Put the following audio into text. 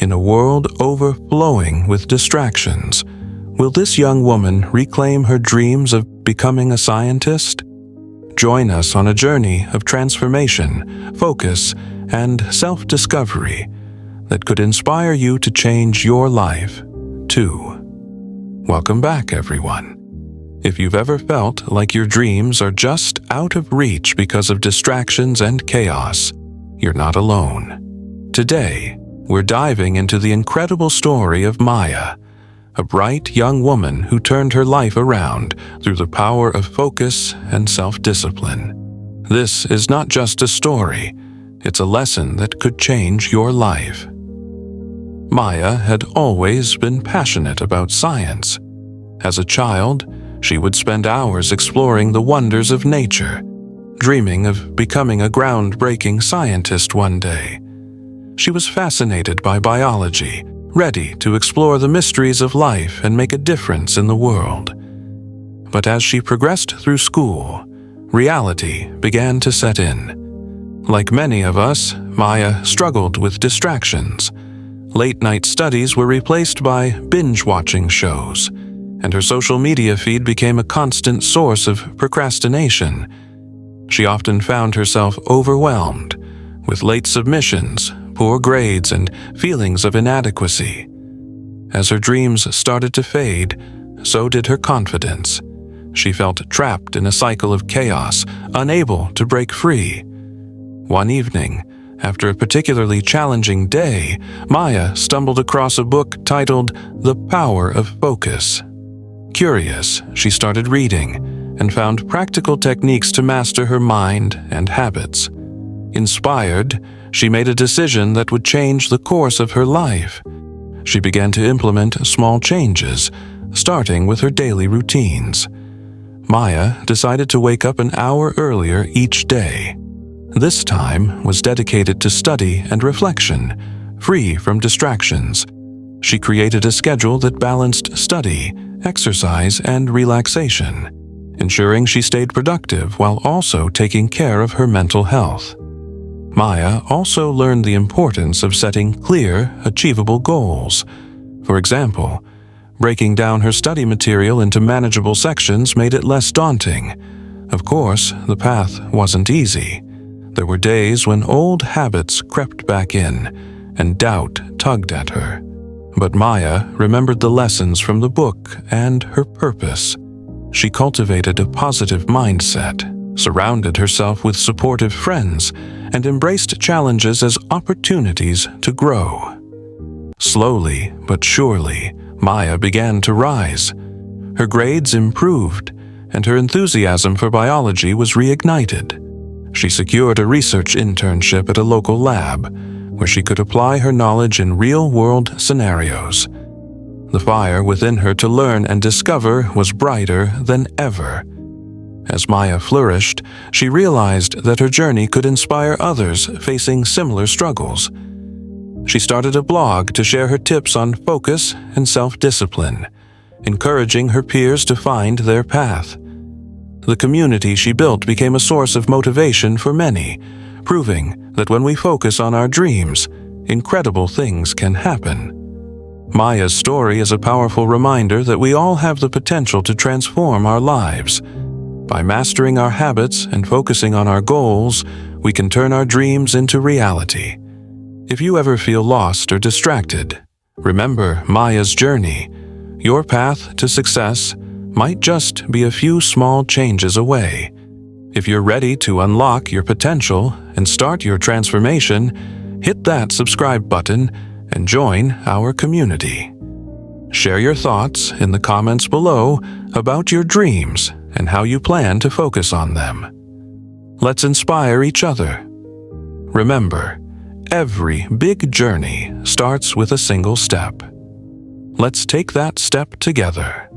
In a world overflowing with distractions, will this young woman reclaim her dreams of becoming a scientist? Join us on a journey of transformation, focus, and self-discovery that could inspire you to change your life, too. Welcome back, everyone. If you've ever felt like your dreams are just out of reach because of distractions and chaos, you're not alone. Today, we're diving into the incredible story of Maya, a bright young woman who turned her life around through the power of focus and self-discipline. This is not just a story, it's a lesson that could change your life. Maya had always been passionate about science. As a child, she would spend hours exploring the wonders of nature, dreaming of becoming a groundbreaking scientist one day. She was fascinated by biology, ready to explore the mysteries of life and make a difference in the world. But as she progressed through school, reality began to set in. Like many of us, Maya struggled with distractions. Late-night studies were replaced by binge-watching shows, and her social media feed became a constant source of procrastination. She often found herself overwhelmed with late submissions, poor grades, and feelings of inadequacy. As her dreams started to fade, so did her confidence. She felt trapped in a cycle of chaos, unable to break free. One evening, after a particularly challenging day, Maya stumbled across a book titled The Power of Focus. Curious, she started reading and found practical techniques to master her mind and habits. Inspired, she made a decision that would change the course of her life. She began to implement small changes, starting with her daily routines. Maya decided to wake up an hour earlier each day. This time was dedicated to study and reflection, free from distractions. She created a schedule that balanced study, exercise, and relaxation, ensuring she stayed productive while also taking care of her mental health. Maya also learned the importance of setting clear, achievable goals. For example, breaking down her study material into manageable sections made it less daunting. Of course, the path wasn't easy. There were days when old habits crept back in, and doubt tugged at her. But Maya remembered the lessons from the book and her purpose. She cultivated a positive mindset, surrounded herself with supportive friends, and embraced challenges as opportunities to grow. Slowly but surely, Maya began to rise. Her grades improved, and her enthusiasm for biology was reignited. She secured a research internship at a local lab, where she could apply her knowledge in real-world scenarios. The fire within her to learn and discover was brighter than ever. As Maya flourished, she realized that her journey could inspire others facing similar struggles. She started a blog to share her tips on focus and self-discipline, encouraging her peers to find their path. The community she built became a source of motivation for many, proving that when we focus on our dreams, incredible things can happen. Maya's story is a powerful reminder that we all have the potential to transform our lives. By mastering our habits and focusing on our goals, we can turn our dreams into reality. If you ever feel lost or distracted, remember Maya's journey. Your path to success might just be a few small changes away. If you're ready to unlock your potential and start your transformation, hit that subscribe button and join our community. Share your thoughts in the comments below about your dreams and how you plan to focus on them. Let's inspire each other. Remember, every big journey starts with a single step. Let's take that step together.